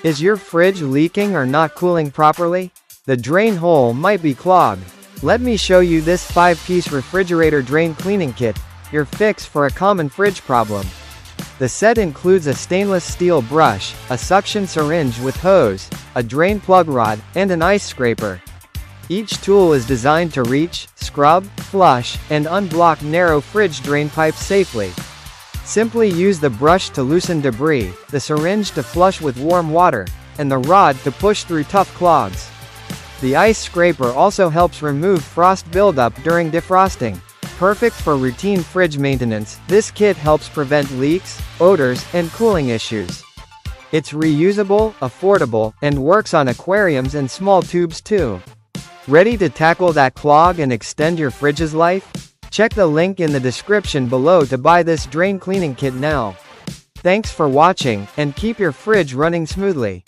Is your fridge leaking or not cooling properly? The drain hole might be clogged. Let me show you this 5-piece refrigerator drain cleaning kit, your fix for a common fridge problem. The set includes a stainless steel brush, a suction syringe with hose, a drain plug rod, and an ice scraper. Each tool is designed to reach, scrub, flush, and unblock narrow fridge drain pipes safely. Simply use the brush to loosen debris, the syringe to flush with warm water, and the rod to push through tough clogs. The ice scraper also helps remove frost buildup during defrosting. Perfect for routine fridge maintenance, this kit helps prevent leaks, odors, and cooling issues. It's reusable, affordable, and works on aquariums and small tubes too. Ready to tackle that clog and extend your fridge's life? Check the link in the description below to buy this drain cleaning kit now. Thanks for watching, and keep your fridge running smoothly.